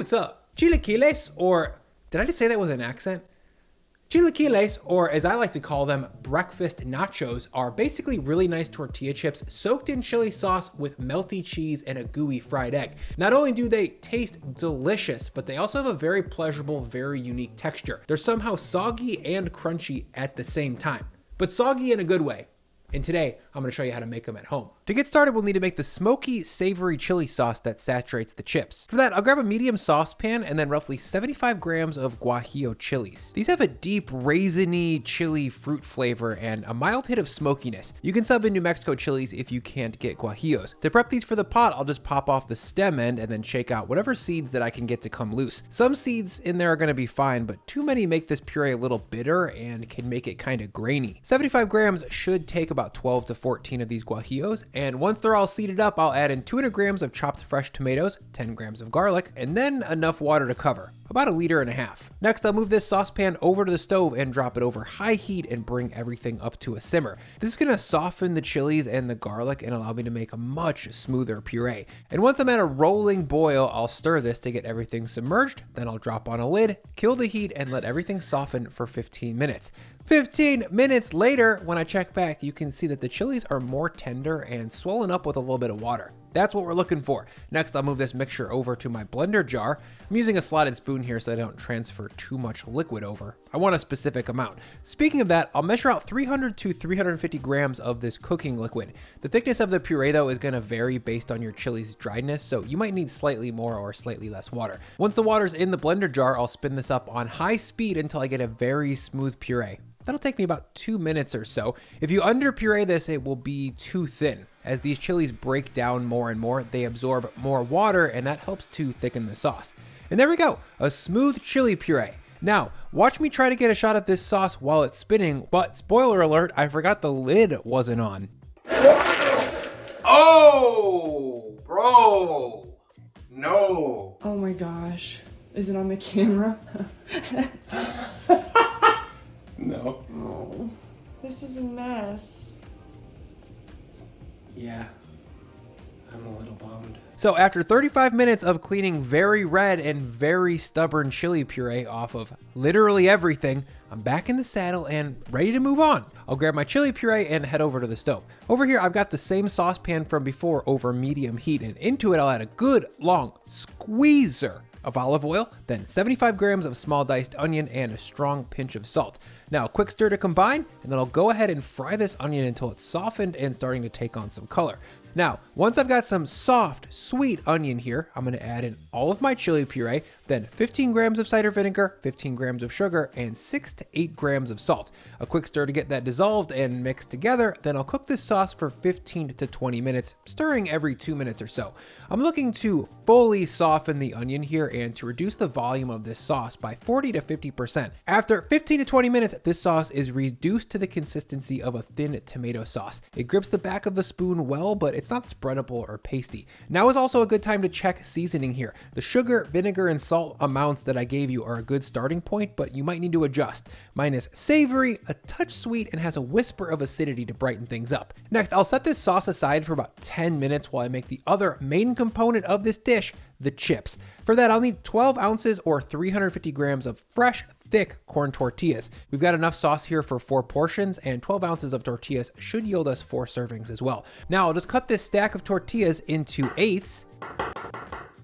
what's up? Chilaquiles, or did I just say that with an accent? Chilaquiles, or as I like to call them, breakfast nachos, are basically really nice tortilla chips soaked in chili sauce with melty cheese and a gooey fried egg. Not only do they taste delicious, but they also have a very pleasurable, very unique texture. They're somehow soggy and crunchy at the same time, but soggy in a good way. And today, I'm gonna show you how to make them at home. To get started, we'll need to make the smoky, savory chili sauce that saturates the chips. For that, I'll grab a medium saucepan and then roughly 75 grams of guajillo chilies. These have a deep, raisiny, chili fruit flavor and a mild hit of smokiness. You can sub in New Mexico chilies if you can't get guajillos. To prep these for the pot, I'll just pop off the stem end and then shake out whatever seeds that I can get to come loose. Some seeds in there are gonna be fine, but too many make this puree a little bitter and can make it kind of grainy. 75 grams should take about 12 to 14 of these guajillos, and once they're all seeded up, I'll add in 200 grams of chopped fresh tomatoes, 10 grams of garlic, and then enough water to cover, about 1.5 liters. Next, I'll move this saucepan over to the stove and drop it over high heat and bring everything up to a simmer. This is gonna soften the chilies and the garlic and allow me to make a much smoother puree. And once I'm at a rolling boil, I'll stir this to get everything submerged, then I'll drop on a lid, kill the heat, and let everything soften for 15 minutes. 15 minutes later, when I check back, you can see that the chilies are more tender and swollen up with a little bit of water. That's what we're looking for. Next, I'll move this mixture over to my blender jar. I'm using a slotted spoon here so I don't transfer too much liquid over. I want a specific amount. Speaking of that, I'll measure out 300 to 350 grams of this cooking liquid. The thickness of the puree though is gonna vary based on your chili's dryness, so you might need slightly more or slightly less water. Once the water's in the blender jar, I'll spin this up on high speed until I get a very smooth puree. That'll take me about 2 minutes or so. If you under puree this, it will be too thin. As these chilies break down more and more, they absorb more water, and that helps to thicken the sauce. And there we go, a smooth chili puree. Now, watch me try to get a shot at this sauce while it's spinning, but spoiler alert, I forgot the lid wasn't on. Oh, bro, no. Oh my gosh, is it on the camera? No. Oh, this is a mess. Yeah, I'm a little bummed. So after 35 minutes of cleaning very red and very stubborn chili puree off of literally everything, I'm back in the saddle and ready to move on. I'll grab my chili puree and head over to the stove. Over here, I've got the same saucepan from before over medium heat, and into it, I'll add a good long squeezer of olive oil, then 75 grams of small diced onion and a strong pinch of salt. Now, a quick stir to combine, and then I'll go ahead and fry this onion until it's softened and starting to take on some color. Now, once I've got some soft, sweet onion here, I'm gonna add in all of my chili puree, then 15 grams of cider vinegar, 15 grams of sugar, and 6 to 8 grams of salt. A quick stir to get that dissolved and mixed together, then I'll cook this sauce for 15 to 20 minutes, stirring every 2 minutes or so. I'm looking to fully soften the onion here and to reduce the volume of this sauce by 40 to 50%. After 15 to 20 minutes, this sauce is reduced to the consistency of a thin tomato sauce. It grips the back of the spoon well, but it's not spreadable or pasty. Now is also a good time to check seasoning here. The sugar, vinegar, and salt amounts that I gave you are a good starting point, but you might need to adjust. Mine is savory, a touch sweet, and has a whisper of acidity to brighten things up. Next, I'll set this sauce aside for about 10 minutes while I make the other main component of this dish, the chips. For that, I'll need 12 ounces or 350 grams of fresh, thick corn tortillas. We've got enough sauce here for 4 portions, and 12 ounces of tortillas should yield us 4 servings as well. Now I'll just cut this stack of tortillas into eighths,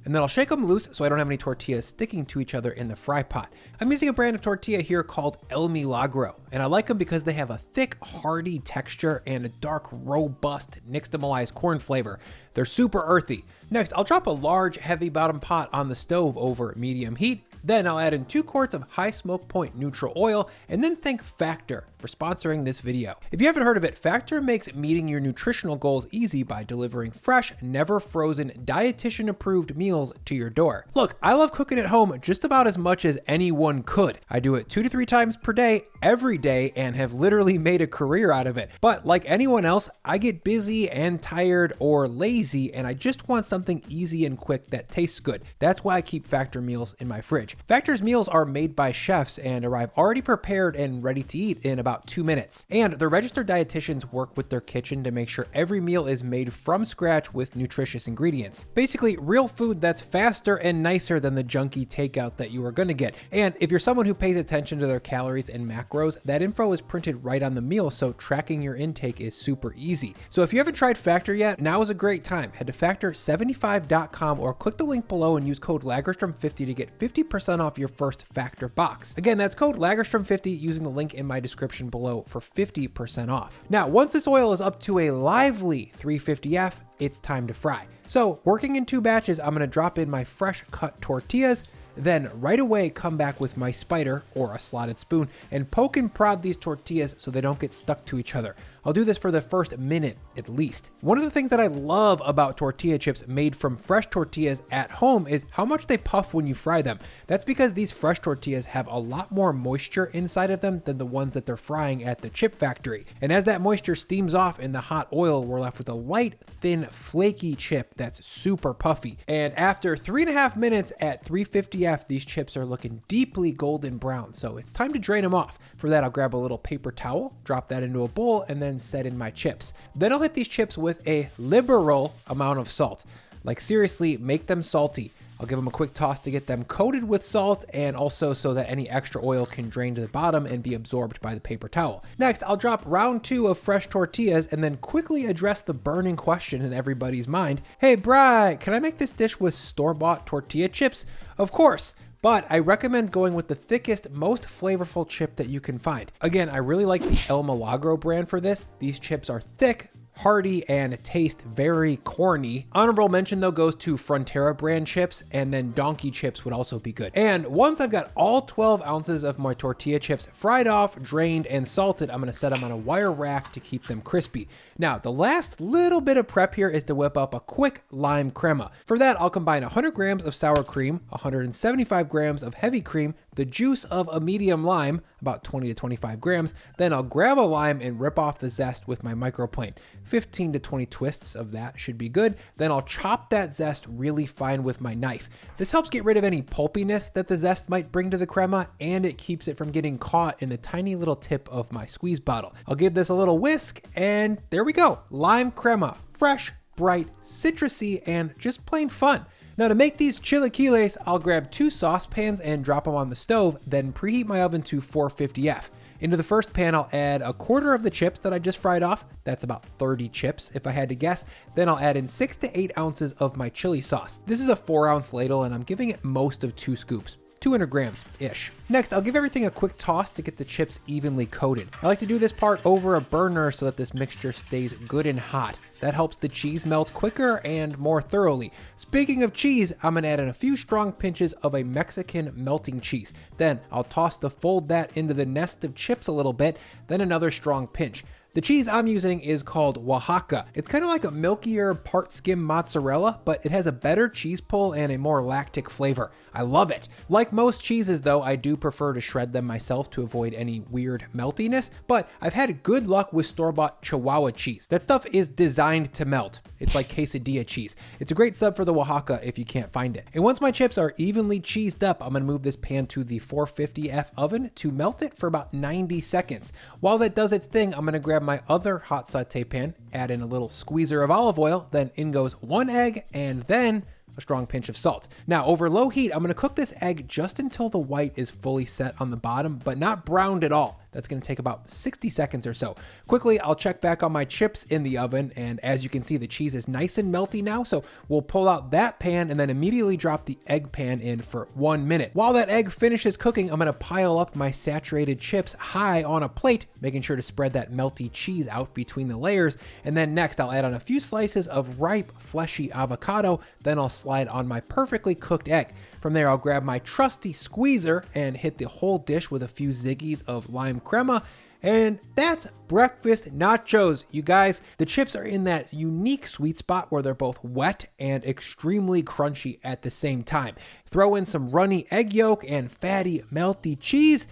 and then I'll shake them loose so I don't have any tortillas sticking to each other in the fry pot. I'm using a brand of tortilla here called El Milagro, and I like them because they have a thick, hearty texture and a dark, robust, nixtamalized corn flavor. They're super earthy. Next, I'll drop a large, heavy bottom pot on the stove over medium heat. Then I'll add in 2 quarts of high smoke point neutral oil, and then thank Factor for sponsoring this video. If you haven't heard of it, Factor makes meeting your nutritional goals easy by delivering fresh, never frozen, dietitian approved meals to your door. Look, I love cooking at home just about as much as anyone could. I do it 2 to 3 times per day, every day, and have literally made a career out of it. But like anyone else, I get busy and tired or lazy, and I just want something easy and quick that tastes good. That's why I keep Factor meals in my fridge. Factor's meals are made by chefs and arrive already prepared and ready to eat in about 2 minutes. And the registered dietitians work with their kitchen to make sure every meal is made from scratch with nutritious ingredients. Basically, real food that's faster and nicer than the junky takeout that you are going to get. And if you're someone who pays attention to their calories and macros, that info is printed right on the meal, so tracking your intake is super easy. So if you haven't tried Factor yet, now is a great time. Head to factor75.com or click the link below and use code Lagerstrom50 to get 50% off your first Factor box. Again, that's code Lagerstrom50 using the link in my description below for 50% off. Now, once this oil is up to a lively 350F, it's time to fry. So working in 2 batches, I'm gonna drop in my fresh cut tortillas, then right away come back with my spider or a slotted spoon and poke and prod these tortillas so they don't get stuck to each other. I'll do this for the first minute at least. One of the things that I love about tortilla chips made from fresh tortillas at home is how much they puff when you fry them. That's because these fresh tortillas have a lot more moisture inside of them than the ones that they're frying at the chip factory. And as that moisture steams off in the hot oil, we're left with a light, thin, flaky chip that's super puffy. And after 3.5 minutes at 350F, these chips are looking deeply golden brown. So it's time to drain them off. For that, I'll grab a little paper towel, drop that into a bowl, and then set in my chips. Then I'll hit these chips with a liberal amount of salt. Like seriously, make them salty. I'll give them a quick toss to get them coated with salt and also so that any extra oil can drain to the bottom and be absorbed by the paper towel. Next, I'll drop round 2 of fresh tortillas and then quickly address the burning question in everybody's mind. Hey, Bri, can I make this dish with store-bought tortilla chips? Of course. But I recommend going with the thickest, most flavorful chip that you can find. Again, I really like the El Milagro brand for this. These chips are thick, hearty, and taste very corny. Honorable mention though goes to Frontera brand chips, and then Donkey chips would also be good. And once I've got all 12 ounces of my tortilla chips fried off, drained, and salted, I'm gonna set them on a wire rack to keep them crispy. Now, the last little bit of prep here is to whip up a quick lime crema. For that, I'll combine 100 grams of sour cream, 175 grams of heavy cream, the juice of a medium lime, about 20 to 25 grams. Then I'll grab a lime and rip off the zest with my microplane. 15 to 20 twists of that should be good. Then I'll chop that zest really fine with my knife. This helps get rid of any pulpiness that the zest might bring to the crema, and it keeps it from getting caught in the tiny little tip of my squeeze bottle. I'll give this a little whisk, and there we go. Lime crema, fresh, bright, citrusy, and just plain fun. Now to make these chilaquiles, I'll grab 2 saucepans and drop them on the stove, then preheat my oven to 450F. Into the first pan, I'll add a quarter of the chips that I just fried off. That's about 30 chips if I had to guess. Then I'll add in 6 to 8 ounces of my chili sauce. This is a 4-ounce ladle and I'm giving it most of 2 scoops. 200 grams-ish. Next, I'll give everything a quick toss to get the chips evenly coated. I like to do this part over a burner so that this mixture stays good and hot. That helps the cheese melt quicker and more thoroughly. Speaking of cheese, I'm gonna add in a few strong pinches of a Mexican melting cheese. Then I'll toss to fold that into the nest of chips a little bit, then another strong pinch. The cheese I'm using is called Oaxaca. It's kind of like a milkier part skim mozzarella, but it has a better cheese pull and a more lactic flavor. I love it. Like most cheeses though, I do prefer to shred them myself to avoid any weird meltiness, but I've had good luck with store-bought Chihuahua cheese. That stuff is designed to melt. It's like quesadilla cheese. It's a great sub for the Oaxaca if you can't find it. And once my chips are evenly cheesed up, I'm gonna move this pan to the 450F oven to melt it for about 90 seconds. While that does its thing, I'm gonna grab my other hot saute pan, add in a little squeezer of olive oil, then in goes 1 egg, and then a strong pinch of salt. Now over low heat, I'm gonna cook this egg just until the white is fully set on the bottom, but not browned at all. That's gonna take about 60 seconds or so. Quickly, I'll check back on my chips in the oven, and as you can see, the cheese is nice and melty now, so we'll pull out that pan and then immediately drop the egg pan in for 1 minute. While that egg finishes cooking, I'm gonna pile up my saturated chips high on a plate, making sure to spread that melty cheese out between the layers, and then next I'll add on a few slices of ripe, fleshy avocado, then I'll slide on my perfectly cooked egg. From there, I'll grab my trusty squeezer and hit the whole dish with a few ziggies of lime crema. And that's breakfast nachos, you guys. The chips are in that unique sweet spot where they're both wet and extremely crunchy at the same time. Throw in some runny egg yolk and fatty, melty cheese.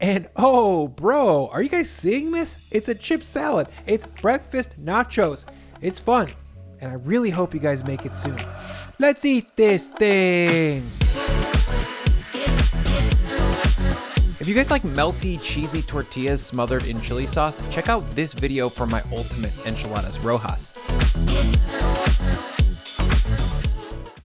And oh, bro, are you guys seeing this? It's a chip salad. It's breakfast nachos. It's fun. And I really hope you guys make it soon. Let's eat this thing. If you guys like melty, cheesy tortillas smothered in chili sauce, check out this video for my ultimate enchiladas rojas.